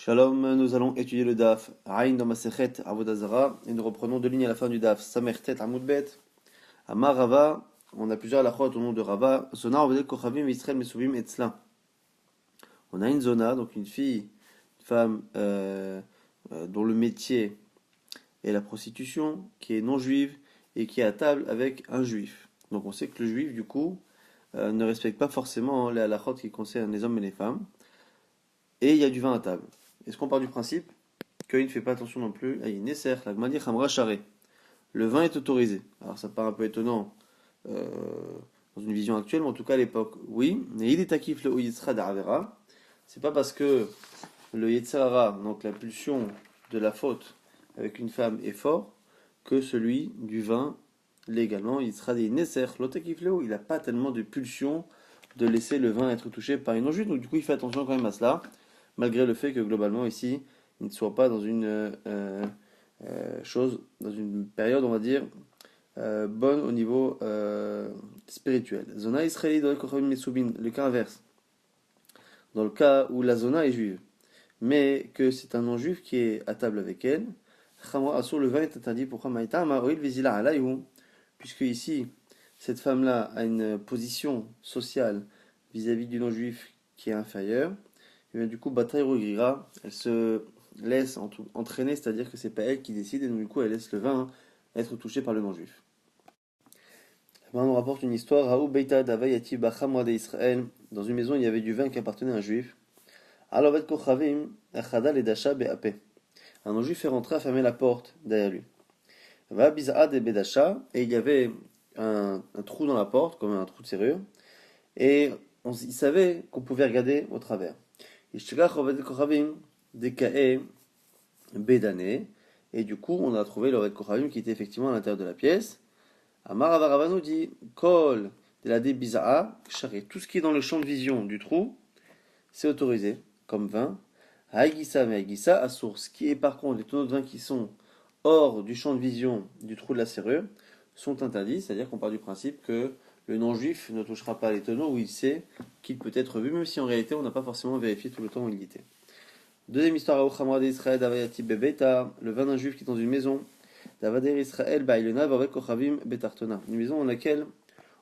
Shalom, nous allons étudier le Daf Aïn dans Masechet Avodah Zarah et nous reprenons deux lignes à la fin du Daf Samertet Amoud Bet Amar Rava. On a plusieurs halachot au nom de Rava. Zona Ovedek Kochavim Israël Mesuvim Etzla. On a une zona, donc une fille, une femme dont le métier est la prostitution, qui est non juive et qui est à table avec un juif. Donc on sait que le juif du coup ne respecte pas forcément les halachot qui concernent les hommes et les femmes. Et il y a du vin à table. Est-ce qu'on part du principe qu'il ne fait pas attention non plus à Nesser, la Gmadi Khamra Charé. Le vin est autorisé. Alors ça paraît un peu étonnant euh, dans une vision actuelle, mais en tout cas à l'époque, oui. Mais il est akif le Yitzra d'Avera. C'est pas parce que le Yetzirara, donc la pulsion de la faute avec une femme, est fort que celui du vin, légalement, il sera des Nesser. L'otakif le il n'a pas tellement de pulsion de laisser le vin être touché par une non-juive. Donc du coup, il fait attention quand même à cela, malgré le fait que globalement ici, il ne soit pas dans une chose, dans une période, on va dire, bonne au niveau spirituel. Zona israélite doit le cas inverse. Dans le cas où la zona est juive, mais que c'est un non-juif qui est à table avec elle, le vin est interdit pour puisque ici, cette femme-là a une position sociale vis-à-vis du non-juif qui est inférieure, et bien du coup, elle se laisse entraîner, c'est-à-dire que c'est pas elle qui décide, et donc du coup, elle laisse le vin être touché par le non-juif. Maintenant, on rapporte une histoire. Raou Beita Davayati Bachamwa d'Israël. Dans une maison, il y avait du vin qui appartenait à un juif. Alovet Kochavim, Achada Ledasha Beape. Un non-juif est rentré à fermer la porte derrière lui. Va Bizaad et Bedasha, et il y avait un trou dans la porte, comme un trou de serrure, et il savait qu'on pouvait regarder au travers. Ishtigach Ovet Kochavim, Dekae Bedane, et du coup, on a trouvé l'Ovet Kochavim qui était effectivement à l'intérieur de la pièce. Amar Avaravano dit Kol de la Biza'a, tout ce qui est dans le champ de vision du trou, c'est autorisé, comme vin. Haïgissa, mais Haïgissa, à source. Qui est par contre les tonneaux de vin qui sont hors du champ de vision du trou de la serrure sont interdits, c'est-à-dire qu'on part du principe que le non-juif ne touchera pas les tonneaux où il sait qu'il peut être vu, même si en réalité on n'a pas forcément vérifié tout le temps où il y était. Deuxième histoire à Ochamra d'Israël, Davayati Bebeta, le vin d'un juif qui est dans une maison. Davader Israël, Baïlena, Vavek Kochavim Betartona. Une maison dans laquelle,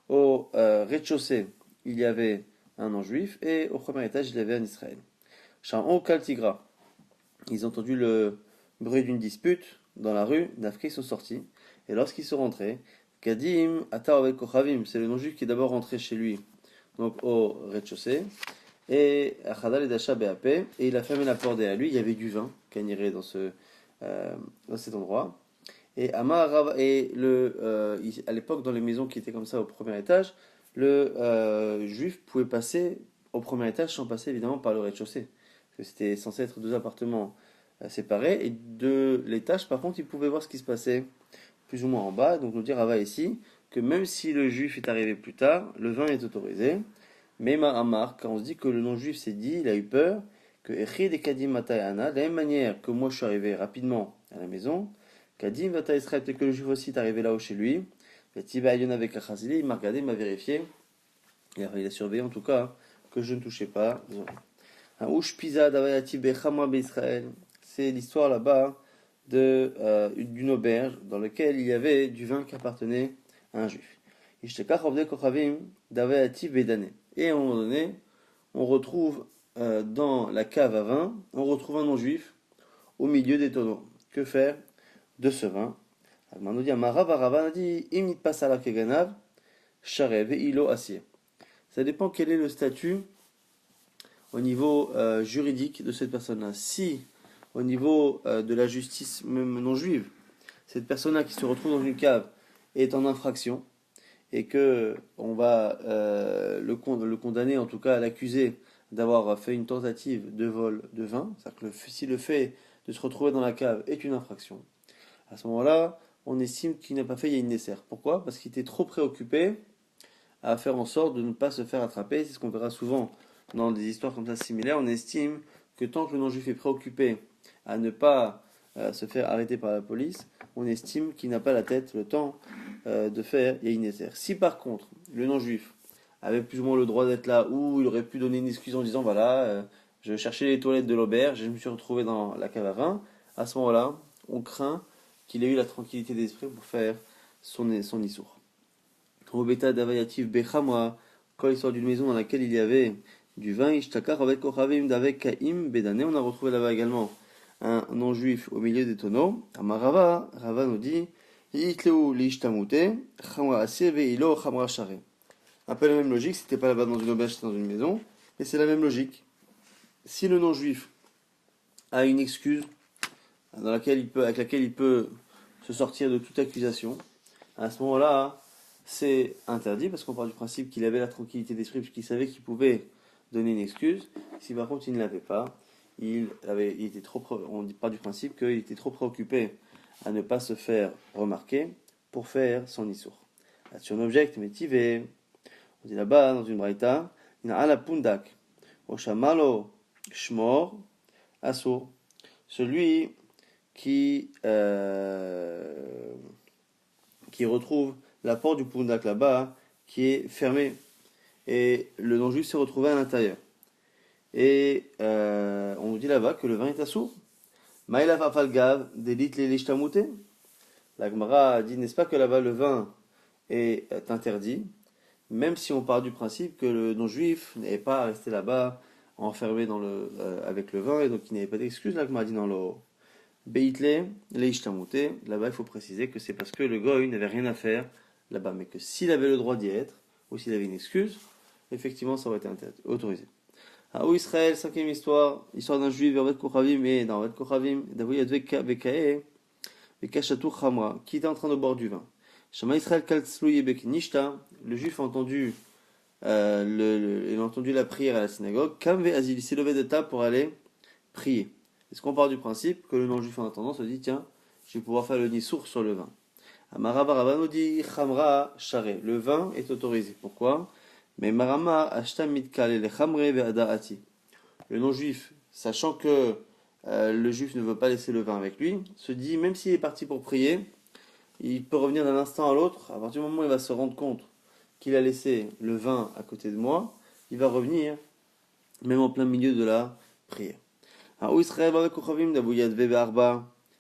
au rez-de-chaussée, il y avait un non-juif et au premier étage, il y avait un Israël. Sha'on Kaltigra. Ils ont entendu le bruit d'une dispute dans la rue. Nafke sont sortis. Et lorsqu'ils sont rentrés, Kadim Ata Oved Kochavim, c'est le non-juif qui est d'abord rentré chez lui, donc au rez-de-chaussée. Et Achadal et Dasha Beape, et il a fermé la porte derrière lui. Il y avait du vin caniré dans cet endroit. Et Amar et à l'époque dans les maisons qui étaient comme ça au premier étage, le juif pouvait passer au premier étage sans passer évidemment par le rez-de-chaussée. Parce que c'était censé être deux appartements séparés. Et de l'étage, par contre, il pouvait voir ce qui se passait plus ou moins en bas. Donc nous dit Rava ici que même si le juif est arrivé plus tard, le vin est autorisé. Mais Amar, quand on se dit que le non-juif s'est dit, il a eu peur, que Echid et Kadim Matayana, de la même manière que moi je suis arrivé rapidement à la maison, Kadim Vata Israël, peut-être que le juif aussi est arrivé là-haut chez lui, Tiba Yon avec Achazili, il m'a regardé, il m'a vérifié, et il a surveillé en tout cas que je ne touchais pas. Un Ush Pisa Davayati Bechamwa Israël, c'est l'histoire là-bas d'une auberge dans laquelle il y avait du vin qui appartenait à un juif. Ishtekach Ovde Kochavim Davayati Bedane. Et à un moment donné, on retrouve dans la cave à vin, on retrouve un non-juif au milieu des tonneaux. Que faire de ce vin? Agmano dit Amarav dit Imnit pasala keganav, sharev et ilo assier. Ça dépend quel est le statut au niveau juridique de cette personne-là. Si, au niveau de la justice même non juive, cette personne-là qui se retrouve dans une cave est en infraction, et que on va le condamner, en tout cas l'accuser d'avoir fait une tentative de vol de vin, c'est-à-dire que si le fait de se retrouver dans la cave est une infraction, à ce moment-là, on estime qu'il n'a pas fait Yahin Nesser. Pourquoi? Parce qu'il était trop préoccupé à faire en sorte de ne pas se faire attraper. C'est ce qu'on verra souvent dans des histoires comme ça similaires. On estime que tant que le non-juif est préoccupé à ne pas se faire arrêter par la police, on estime qu'il n'a pas la tête, le temps de faire Yahin Nesser. Si par contre, le non-juif avait plus ou moins le droit d'être là, ou il aurait pu donner une excuse en disant voilà, je cherchais les toilettes de l'auberge et je me suis retrouvé dans la cave à vin. À ce moment-là, on craint qu'il ait eu la tranquillité d'esprit pour faire son issour. Robeta davayativ bechamwa, quand l'histoire d'une maison dans laquelle il y avait du vin, ishtakar avec kochavim d'avec kaim bedane, on a retrouvé là-bas également un non-juif au milieu des tonneaux. Amarava, Rava nous dit, yitleu lishtamute, chamra asir veilo chamra share. Un peu la même logique, c'était pas là-bas dans une auberge, c'était dans une maison, mais c'est la même logique. Si le non-juif a une excuse avec laquelle il peut se sortir de toute accusation, à ce moment-là, c'est interdit parce qu'on part du principe qu'il avait la tranquillité d'esprit puisqu'il savait qu'il pouvait donner une excuse. Si par contre il ne l'avait pas, on part du principe qu'il était trop préoccupé à ne pas se faire remarquer pour faire son issour. Sur un object métivé, on dit là-bas dans une braïta, il y a la pundak, oshamalo shmor asur, celui qui retrouve la porte du pundak là-bas qui est fermée et le non-juif s'est retrouvé à l'intérieur. Et on nous dit là-bas que le vin est assourd. Maïlaf afalgav delit lelishtamute. La Gemara dit, n'est-ce pas que là-bas le vin est interdit, même si on part du principe que le non-juif n'est pas resté là-bas enfermé avec le vin et donc il n'avait pas d'excuse. La Gemara dit dans l'eau. Beitle, leishtamute, là-bas il faut préciser que c'est parce que le goy n'avait rien à faire là-bas, mais que s'il avait le droit d'y être, ou s'il avait une excuse, effectivement ça aurait été autorisé. Ou Israël, cinquième histoire d'un juif vers Bet Kochavim, et dans Bet Kochavim, Davouyad Vekae, Vekashatu Chamra, qui était en train de boire du vin. Shama Israël Kaltslouye Beknishta, le juif a entendu, il a entendu la prière à la synagogue, Kamve Azil, il s'est levé de table pour aller prier. Est-ce qu'on part du principe que le non-juif en attendant se dit, tiens, je vais pouvoir faire le nisour sur le vin. Amarava Ravano dit, Chamra Share, le vin est autorisé. Pourquoi? Mais Marama Ashtam Mitkale le Chamre Ve'adaati. Le non-juif, sachant que le juif ne veut pas laisser le vin avec lui, se dit, même s'il est parti pour prier, il peut revenir d'un instant à l'autre. À partir du moment où il va se rendre compte qu'il a laissé le vin à côté de moi, il va revenir, même en plein milieu de la prière.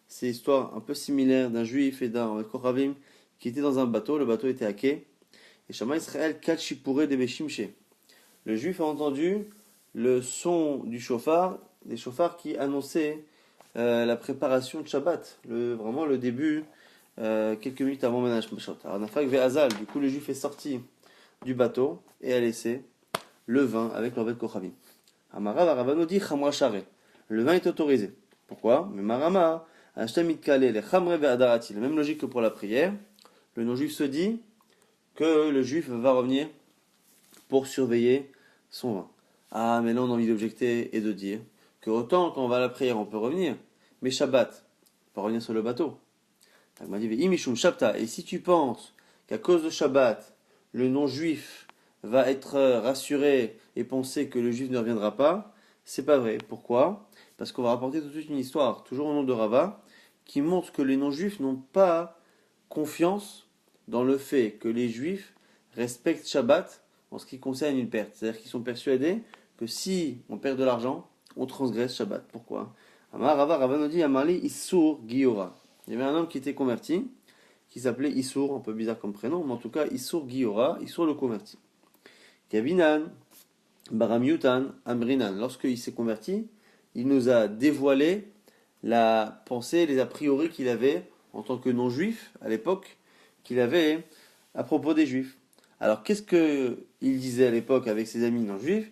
C'est l'histoire un peu similaire d'un juif et d'un Kochavim qui était dans un bateau, le bateau était à quai, et Shama Israël Kachipure de Beshimche. Le juif a entendu le son du chauffard, des chauffards qui annonçaient la préparation de Shabbat, vraiment le début, quelques minutes avant Menach Meshot. Du coup le juif est sorti du bateau et a laissé le vin avec l'envers de Kochavim. Amara Varavano dit Chamra Share. Le vin est autorisé. Pourquoi? Mais Marama, Ashtamit-Kale, les Chamre Ve'adarati, la même logique que pour la prière. Le non-juif se dit que le juif va revenir pour surveiller son vin. Ah, mais là on a envie d'objecter et de dire que autant quand on va à la prière on peut revenir, mais Shabbat, on peut revenir sur le bateau. Et si tu penses qu'à cause de Shabbat, le non-juif va être rassuré et penser que le juif ne reviendra pas, c'est pas vrai. Pourquoi? Parce qu'on va rapporter tout de suite une histoire, toujours au nom de Rava, qui montre que les non-juifs n'ont pas confiance dans le fait que les juifs respectent Shabbat en ce qui concerne une perte. C'est-à-dire qu'ils sont persuadés que si on perd de l'argent, on transgresse Shabbat. Pourquoi? Amar Rava nous dit Amarli Issour Giora. Il y avait un homme qui était converti, qui s'appelait Issour, un peu bizarre comme prénom, mais en tout cas Issour Giora, Issour le converti. Kavinan, Baramiutan, Amrinan. Lorsqu'il s'est converti, il nous a dévoilé la pensée, les a priori qu'il avait en tant que non-juif à l'époque, qu'il avait à propos des juifs. Alors qu'est-ce qu'il disait à l'époque avec ses amis non-juifs?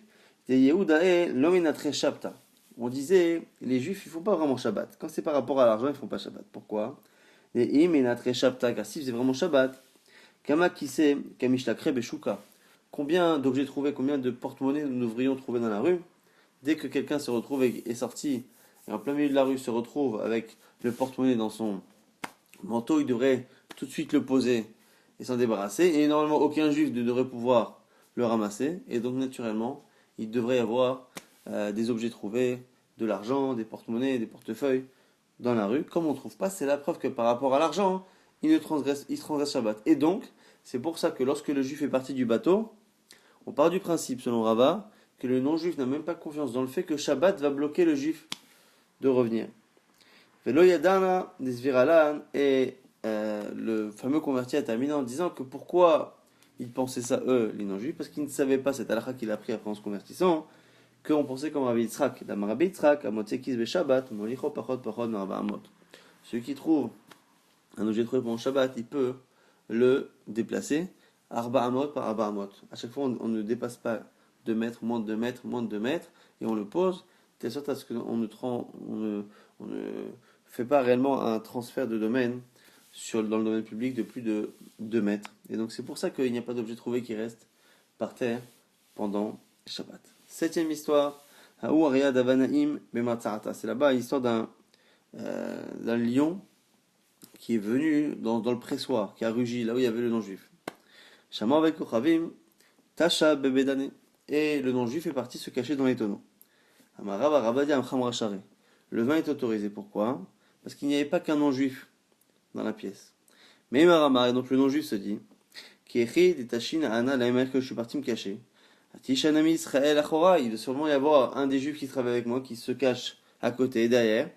On disait, les juifs ils font pas vraiment Shabbat. Quand c'est par rapport à l'argent, ils font pas Shabbat. Pourquoi? Car s'ils faisaient vraiment Shabbat, Kama kise kamishtakre beshuka. Combien d'objets trouvés, combien de porte-monnaies nous devrions trouver dans la rue? Dès que quelqu'un se retrouve et est sorti, et en plein milieu de la rue se retrouve avec le porte-monnaie dans son manteau, il devrait tout de suite le poser et s'en débarrasser. Et normalement, aucun juif ne devrait pouvoir le ramasser. Et donc, naturellement, il devrait y avoir des objets trouvés, de l'argent, des porte-monnaies, des portefeuilles dans la rue. Comme on ne trouve pas, c'est la preuve que par rapport à l'argent, il transgresse Shabbat. Et donc, c'est pour ça que lorsque le juif est parti du bateau, on part du principe, selon Rava, que le non-juif n'a même pas confiance dans le fait que Shabbat va bloquer le juif de revenir. Velo Yadana Desviralan, et le fameux converti a terminé en disant que pourquoi ils pensaient ça, eux, les non-juifs, parce qu'ils ne savaient pas cette halakha qu'il a appris après en se convertissant, qu'on pensait comme Rabbi Yitzhak. La Rabbi Yitzhak, Amotsekis be Shabbat, Molicho Pachot Pachot Narba Amot. Celui qui trouve un objet trouvé pendant Shabbat, il peut le déplacer Arba Amot par Arba Amot. À chaque fois, on ne dépasse pas 2 mètres, moins de 2 mètres, moins de 2 mètres, et on le pose, de telle sorte à ce qu'on ne fait pas réellement un transfert de domaine dans le domaine public de plus de 2 mètres. Et donc c'est pour ça qu'il n'y a pas d'objet trouvé qui reste par terre pendant Shabbat. Septième histoire, Haou Aria Davanaim Bematzarata. C'est là-bas l'histoire d'un lion qui est venu dans le pressoir, qui a rugi là où il y avait le non-juif. Shama avec Kochavim, Tasha Bebedane. Et le non-juif est parti se cacher dans les tonneaux. Amarav Rabadi Amcham Rachare. Le vin est autorisé. Pourquoi? Parce qu'il n'y avait pas qu'un non-juif dans la pièce. Mais Maramar, et donc le non-juif se dit, Kiechi Detashin Ana Laimer, que je suis parti me cacher. Atishanami Israël Achora, il doit sûrement y avoir un des juifs qui travaille avec moi qui se cache à côté et derrière.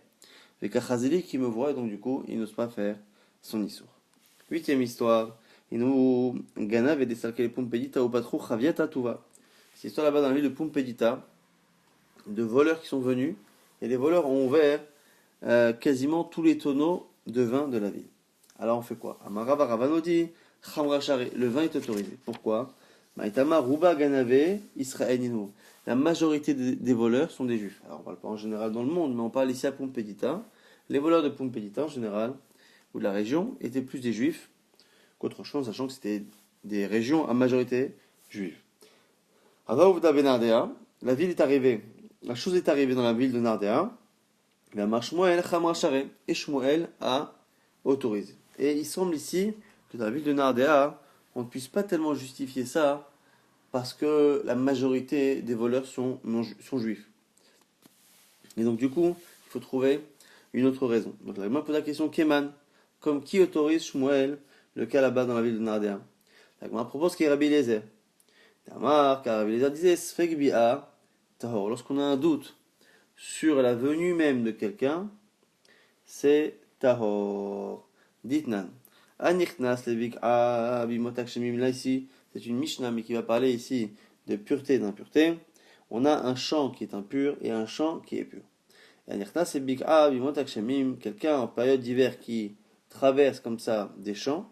Les Kachazeli qui me voit, et donc du coup, il n'ose pas faire son issour. Huitième histoire. Inou Ganav et Desalkele Pumpedita ou Patrou Chaviata Tuva. C'est l'histoire là-bas dans la ville de Pumpedita, de voleurs qui sont venus, et les voleurs ont ouvert quasiment tous les tonneaux de vin de la ville. Alors on fait quoi? Amarava Ravanodi, Chamrachare, le vin est autorisé. Pourquoi? Maïtama Ruba Ganave, Israël Nino. La majorité des voleurs sont des juifs. Alors on ne parle pas en général dans le monde, mais on parle ici à Pumpedita. Les voleurs de Pumpedita en général, ou de la région, étaient plus des juifs qu'autre chose, sachant que c'était des régions à majorité juive. Avaouvda Benardea, la ville est arrivée, la chose est arrivée dans la ville de Nardea. La marche Shmuel Chamrachare, et Shmuel a autorisé. Et il semble ici que dans la ville de Nardea, on ne puisse pas tellement justifier ça parce que la majorité des voleurs sont juifs. Et donc du coup, il faut trouver une autre raison. Donc la Gemara pose la question Keman, comme qui autorise Shmuel le cas là-bas dans la ville de Nardea? La Gemara propose qu'il y ait Rabbi Eliezer. Car Rabbi Eliezer disait Sfek bi'a tahor. Lorsqu'on a un doute sur la venue même de quelqu'un, c'est tahor. Ditnan. Anichnas levik bimotak shemim. Là ici, c'est une Mishnah, mais qui va parler ici de pureté et d'impureté. On a un champ qui est impur et un champ qui est pur. Anichnas levik bimotak shemim. Quelqu'un en période d'hiver qui traverse comme ça des champs.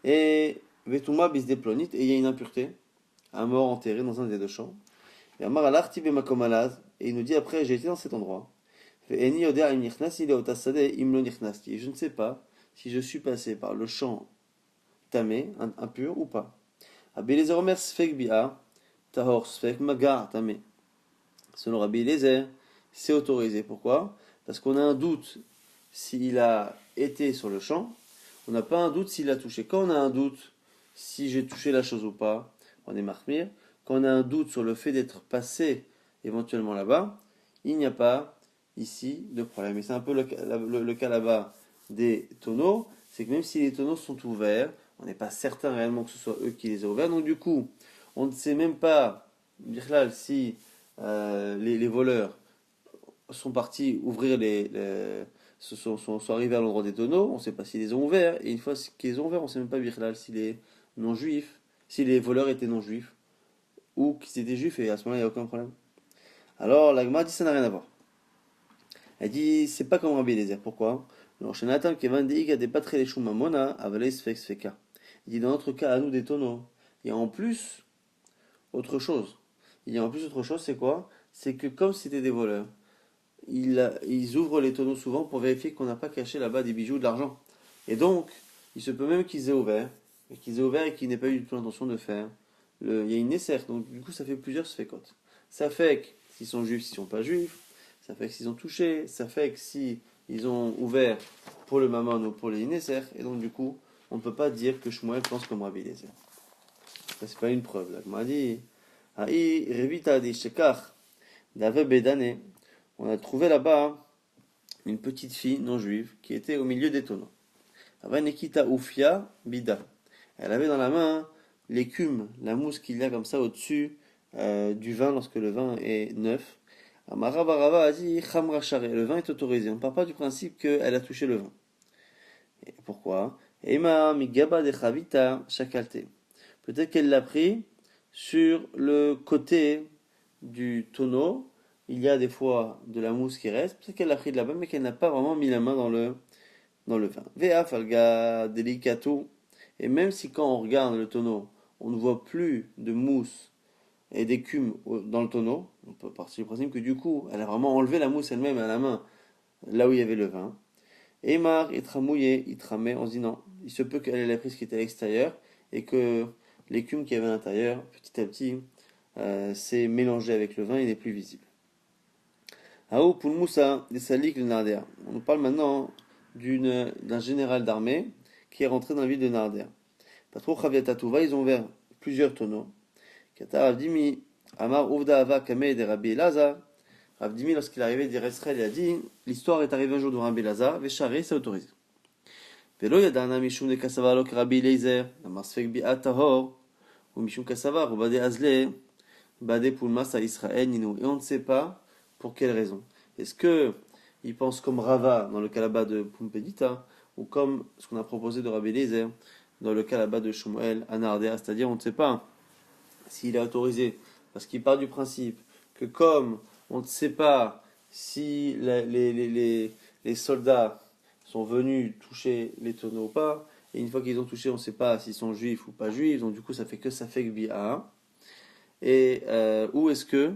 Et Vetuma bisdeplonit, et il y a une impureté, un mort enterré dans un des deux champs. Et Amar alarti bemakomalaz, et il nous dit après, j'ai été dans cet endroit. Et je ne sais pas si je suis passé par le champ tamé, impur ou pas. Abelezer omer sfek bi'a, tahor sfek magar tamé. Selon Rabbi Eliezer, c'est autorisé. Pourquoi? Parce qu'on a un doute s'il a été sur le champ. On n'a pas un doute s'il a touché. Quand on a un doute si j'ai touché la chose ou pas, on est marmire. Quand on a un doute sur le fait d'être passé éventuellement là-bas, il n'y a pas ici de problème. Et c'est un peu le cas là-bas des tonneaux. C'est que même si les tonneaux sont ouverts, on n'est pas certain réellement que ce soit eux qui les ont ouverts. Donc du coup, on ne sait même pas, Birlal, si les voleurs sont partis ouvrir sont arrivés à l'endroit des tonneaux, on ne sait pas s'ils les ont ouverts, et une fois qu'ils les ont ouverts, on ne sait même pas Birlal si les non-juifs, si les voleurs étaient non-juifs, ou qu'ils étaient juifs, et à ce moment-là, il n'y a aucun problème. Alors, la Gemara dit ça n'a rien à voir. Elle dit, c'est pas comme Rabbi Eliezer. Pourquoi? Il dit, dans notre cas, à nous des tonneaux, il y a en plus autre chose. C'est quoi? C'est que comme c'était des voleurs, ils ouvrent les tonneaux souvent pour vérifier qu'on n'a pas caché là-bas des bijoux, de l'argent. Et donc, il se peut même qu'ils aient ouvert, et qu'ils n'aient pas eu du tout l'intention de faire. Il y a une nécessaire, donc du coup ça fait plusieurs sfekot. Ça fait que s'ils sont juifs, s'ils ne sont pas juifs, ça fait que s'ils ont touché, ça fait que s'ils ont ouvert pour le mammon ou pour les nécessaires, et donc du coup, on ne peut pas dire que Shmuel pense comme Rabbi Eliezer. Ça c'est pas une preuve. Là, m'a dit, Aïe, Revita di Shekar, d'Ave Bedane. On a trouvé là-bas une petite fille non juive qui était au milieu des tonneaux. Nikita Ufia Bida. Elle avait dans la main l'écume, la mousse qu'il y a comme ça au-dessus du vin lorsque le vin est neuf. Amara Barava a dit Khamra Share, le vin est autorisé. On ne part pas du principe qu'elle a touché le vin. Et pourquoi? Ema Migaba de Chavita Shakalte. Peut-être qu'elle l'a pris sur le côté du tonneau. Il y a des fois de la mousse qui reste. Peut-être qu'elle l'a pris de là-bas, mais qu'elle n'a pas vraiment mis la main dans le vin. Vea falga delicato. Et même si quand on regarde le tonneau, on ne voit plus de mousse et d'écume dans le tonneau, on peut partir du principe que du coup, elle a vraiment enlevé la mousse elle-même à la main, là où il y avait le vin. Et Mar, il tramouillé, il tramait en se disant, non, il se peut qu'elle ait pris ce qui était à l'extérieur et que l'écume qui avait à l'intérieur, petit à petit, s'est mélangé avec le vin et n'est plus visible. Aou pour Moussa, des salik le Narder. On nous parle maintenant d'un général d'armée qui est rentré dans la ville de Narder. Patro Chaviatatouva, ils ont ouvert plusieurs tonneaux. Kata Ravdimi, Amar Uvda Ava Kame de Rabbi Elazar. Ravdimi, lorsqu'il est arrivé d'Eresrel, il a dit l'histoire est arrivée un jour de Rabbi Elazar, Vécharé, c'est autorisé. Velo Yadana Mishum de Kasava Lok Rabbi Eliezer, Namarsfek Bi Atahor, ou Mishum Kasava, Rubade Azle, Bade Pulmas à Israël, Nino. Et on ne sait pas pour quelle raison. Est-ce que il pense comme Rava dans le cas là-bas de Pumpedita, ou comme ce qu'on a proposé de Rabbi Eliezer dans le cas là-bas de Shmuel Anardea, c'est-à-dire on ne sait pas s'il est autorisé, parce qu'il part du principe que comme on ne sait pas si les soldats sont venus toucher les tonneaux ou pas, et une fois qu'ils ont touché, on ne sait pas s'ils sont juifs ou pas juifs, donc du coup ça fait que ça fait bi'a. Et où est-ce que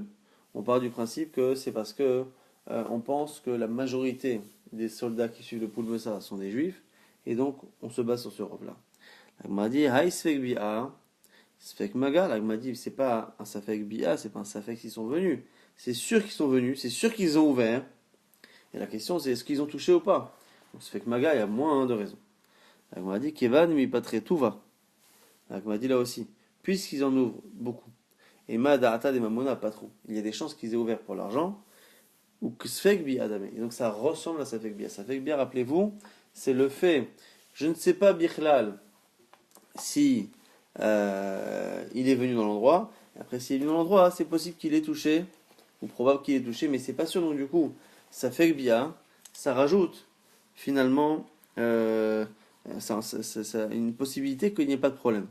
on part du principe que c'est parce que on pense que la majorité des soldats qui suivent le Poulmessa sont des juifs, et donc on se base sur ce robe-là. L'agma dit Haï Sfek Bi'a, Sfek Maga. L'agma dit c'est pas un Safek Bi'a, c'est pas un Safek s'ils sont venus. C'est sûr qu'ils sont venus, c'est sûr qu'ils ont ouvert. Et la question c'est est-ce qu'ils ont touché ou pas. Donc Sfek Maga, il y a moins de raisons. L'agma dit Kevan mi patre tuva. L'agma dit là aussi, puisqu'ils en ouvrent beaucoup. Et Mada'ata de Mamona pas trop. Il y a des chances qu'ils aient ouvert pour l'argent ou que Sfek Bi'a Adame. Et donc ça ressemble à Safek Bi'a. Safek Bi'a, rappelez-vous, c'est le fait, je ne sais pas Bichlal si il est venu dans l'endroit. Après, s'il est venu dans l'endroit, c'est possible qu'il ait touché, ou probable qu'il ait touché, mais c'est pas sûr. Donc du coup, ça fait bien, ça rajoute finalement une possibilité qu'il n'y ait pas de problème.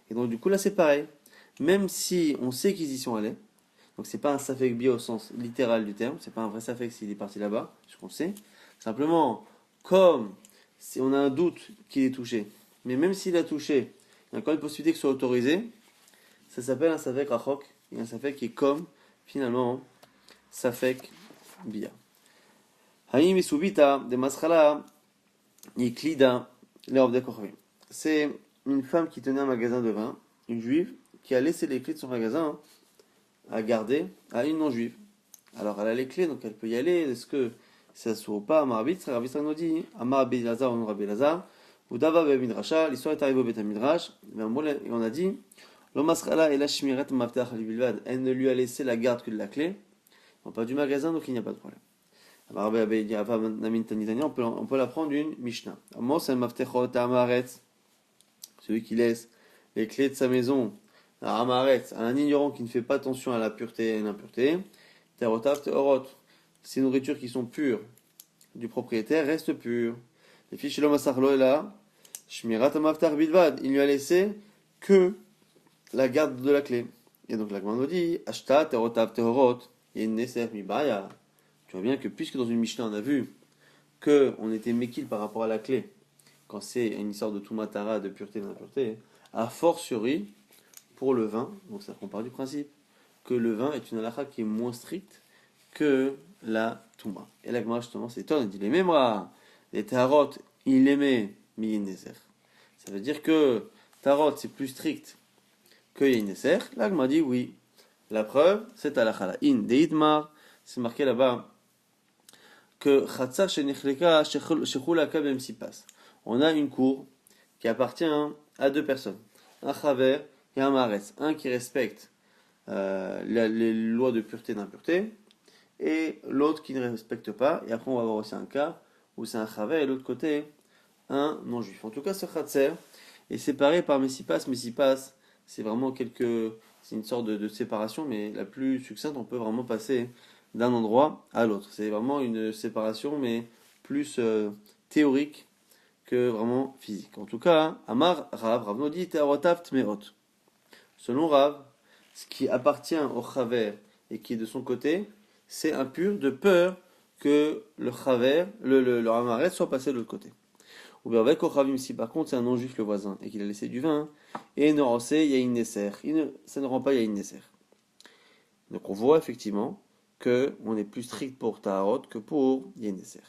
Et donc du coup là, c'est pareil. Même si on sait qu'ils y sont allés, donc c'est pas un safek bia au sens littéral du terme, c'est pas un vrai safek s'il est parti là-bas, ce qu'on sait. Simplement, comme si on a un doute qu'il ait touché, mais même s'il a touché, il y a encore une possibilité que ce soit autorisé, ça s'appelle un safek rachok, et un safek qui est comme, finalement, safek bia. Haïm subita de maschala yiklida leovde korvim. C'est une femme qui tenait un magasin de vin, une juive, qui a laissé les clés de son magasin à garder à une non-juive. Alors elle a les clés, donc elle peut y aller. Est-ce que ça se trouve pas à Marabit? Rabbi nous dit Amar Rabbi Lazar ou Rabbi Lazar ou Dava be Midrasha. L'histoire est arrivée au Bet Midrash. Et on a dit L'Omasrala et la Shmirat Maftach Bilvad. Elle ne lui a laissé la garde que de la clé. Non, pas du magasin, donc il n'y a pas de problème. On peut l'apprendre d'une Mishnah. Amos el Maftechot Amaretz. Celui qui laisse les clés de sa maison à Amaretz, à un ignorant qui ne fait pas attention à la pureté et l'impureté. Terotav Teorot. Ces nourritures qui sont pures du propriétaire restent pures. Les fiches l'homme est là. Shmirat Amaftar Bilvad. Il lui a laissé que la garde de la clé. Et donc la Gemara nous dit Ashta Terotav Teorot. Il y a une Neser Mibaya. Tu vois bien que puisque dans une Mishnah on a vu qu'on était méquille par rapport à la clé, quand c'est une histoire de Tumatara, de pureté et d'impureté, a fortiori pour le vin, donc ça compare du principe que le vin est une halakha qui est moins stricte que la Touma. Et la Gemara justement s'étonne, elle dit les Memra, les Tarot, il aimait Miyineser. Ça veut dire que Tarot c'est plus strict que Yineser. La Gemara dit oui. La preuve, c'est halakha la in deidmar, c'est marqué là-bas que Khatsar Shenichleka Shechulaka Bemsipas. On a une cour qui appartient à deux personnes, un Chaver et un Maretz, un qui respecte les lois de pureté et d'impureté, et l'autre qui ne respecte pas. Et après, on va avoir aussi un cas où c'est un Chaver et l'autre côté, un non-juif. En tout cas, ce Khatser est séparé par Messipas. Messipas, c'est vraiment quelques c'est une sorte de séparation, mais la plus succincte, on peut vraiment passer d'un endroit à l'autre. C'est vraiment une séparation, mais plus théorique que vraiment physique. En tout cas, Amar Rav nous dit Tearotav Tmeot. Selon Rav, ce qui appartient au Chaver et qui est de son côté, c'est impur de peur que le Chaver, le Amaret soit passé de l'autre côté. Ou bien avec Ochavim, si par contre c'est un non-juif le voisin et qu'il a laissé du vin, et Norosé, il y a une Nesser. Ça ne rend pas, il y a une Nesser. Donc on voit effectivement qu'on est plus strict pour Taharot que pour Yenesser.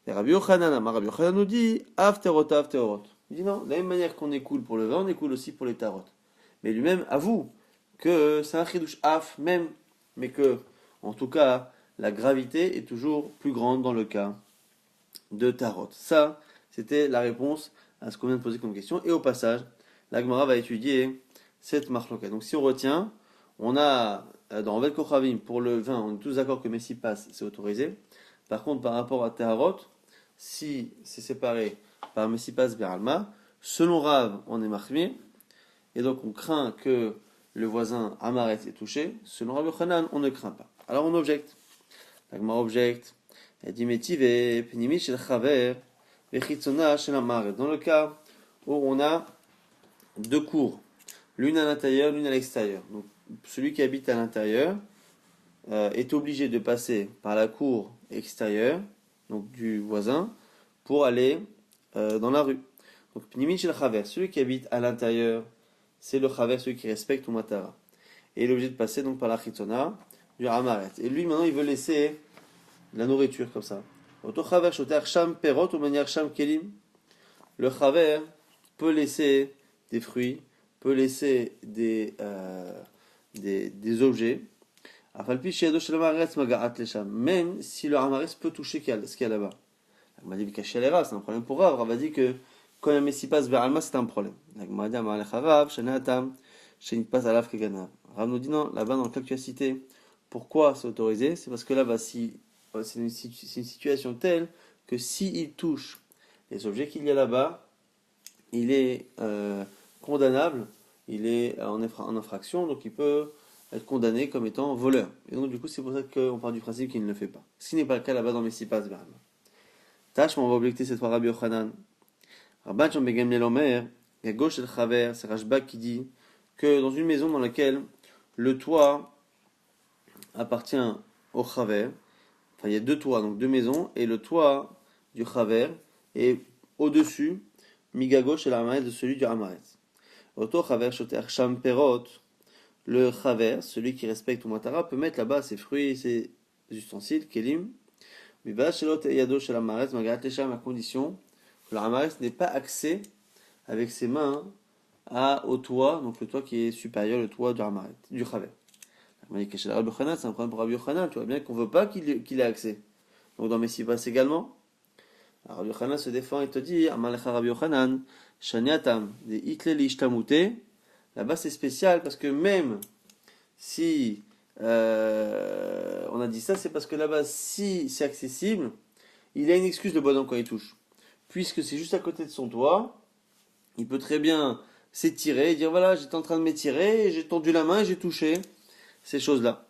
Et Rabbi Yochanan nous dit Av Terot, Av Terot. Il dit non, de la même manière qu'on est cool pour le vin, on est cool aussi pour les Tarot. Mais lui-même avoue que c'est un chidouche Af même, mais que, en tout cas, la gravité est toujours plus grande dans le cas de Tarot. Ça, c'était la réponse à ce qu'on vient de poser comme question. Et au passage, la Gemara va étudier cette marloka. Donc si on retient, on a dans Ovel Kochavim, pour le vin, on est tous d'accord que Messi passe, c'est autorisé. Par contre, par rapport à Teharot, si c'est séparé par Messi passe Beralma, selon Rav, on est Mahmir, et donc on craint que le voisin Amaret est touché. Selon Rabbi Yochanan, on ne craint pas. Alors on objecte. La Gemara objecte. Elle dit Metive, Pnimi shel Chaver, Vechitzona shel Amaret. Dans le cas où on a deux cours, l'une à l'intérieur, l'une à l'extérieur. Donc celui qui habite à l'intérieur est obligé de passer par la cour extérieure, donc du voisin, pour aller dans la rue. Donc Pnimin shel Chaver, celui qui habite à l'intérieur, c'est le Chaver, celui qui respecte ou Matara. Et il est obligé de passer donc par la Chitzona du Amaret. Et lui maintenant il veut laisser la nourriture comme ça. Auto Chaver shoter sham perot ou manière sham kelim. Le Chaver peut laisser des fruits, peut laisser des objets. Même si le Amaret peut toucher ce qu'il y a là-bas. On m'a dit que c'est un problème pour Rav. Rav a dit que quand un Messi passe vers Alma, c'est un problème. Rav nous dit non, là-bas dans le cas que tu as cité, pourquoi c'est autorisé? C'est parce que là-bas, c'est une situation telle que s'il touche les objets qu'il y a là-bas, il est condamnable, il est en infraction, donc il peut être condamné comme étant voleur. Et donc du coup, c'est pour ça qu'on part du principe qu'il ne le fait pas. Ce qui n'est pas le cas là-bas dans Messi passe vers Alma. Tâche, on va objecter cette fois Rabbi Yochanan. Rabban Jean Begamliel Omer, à gauche c'est le Chaver, c'est Rashbak qui dit que dans une maison dans laquelle le toit appartient au Chaver, enfin il y a deux toits, donc deux maisons, et le toit du Chaver est au-dessus, miga gauche et l'Amaret de celui du Amaret. Auto Chaver Shoter Sham Perot, le Chaver, celui qui respecte ou Matara, peut mettre là-bas ses fruits et ses ustensiles, Kelim, à condition que le Amaret n'ait pas accès avec ses mains au toit, donc le toit qui est supérieur, le toit du Amaret, du Chaver. C'est un problème pour Rabbi Yochanan, tu vois bien qu'on ne veut pas qu'il ait accès. Donc dans Messibas également, Rabbi Yochanan se défend et te dit Amalecha Rabbi Yochanan, Shaniatam, des Hitleli Ishtamute. Là-bas c'est spécial parce que même si on a dit ça, c'est parce que là-bas, si c'est accessible, il a une excuse le bonhomme quand il touche. Puisque c'est juste à côté de son toit, il peut très bien s'étirer et dire voilà, j'étais en train de m'étirer, j'ai tendu la main et j'ai touché ces choses-là.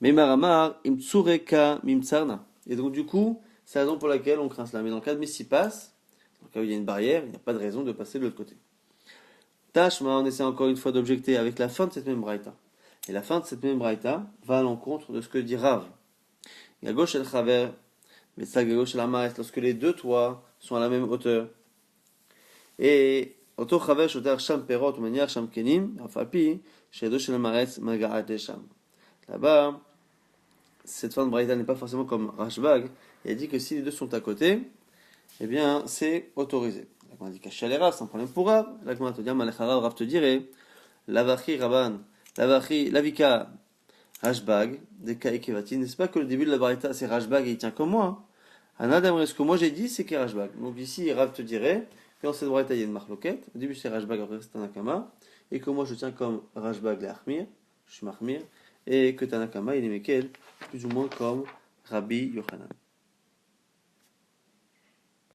Mais Maramar, imtsureka mimtsarna. Et donc du coup, c'est la raison pour laquelle on craint cela. Mais dans le cas de Messi passe, dans le cas où il y a une barrière, il n'y a pas de raison de passer de l'autre côté. Tashma, on essaie encore une fois d'objecter avec la fin de cette même braïta. Et la fin de cette même braïta va à l'encontre de ce que dit Rav. Gagosh el Chaver, Metsa Gagosh el Amaret, lorsque les deux toits sont à la même hauteur. Et Oto Chaver Shoter Sham Perot, ou manière Sham Kenim, Afapi, Shedosh el Amaret, Magaat el Sham. Là-bas, cette fin de braïta n'est pas forcément comme Rashbag. Il dit que si les deux sont à côté, eh bien c'est autorisé. La dit Kachalera, c'est un problème pour Rav. La Gemara te dit Malecharav, Rav te dirait Lavachi Rabban. Lavika Rashbag, des Kaikevati, n'est-ce pas que le début de la barita c'est Rashbag et il tient comme moi. Anadam, ce que moi j'ai dit c'est qu'il y a Rashbag. Donc ici Rav te dirait que dans cette barita il y a une marloquette. Au début c'est Rashbag, après c'est Tanakama. Et que moi je tiens comme Rashbag les Achmir, je suis Mahmir. Et que Tanakama il est Mekel, plus ou moins comme Rabbi Yochanan.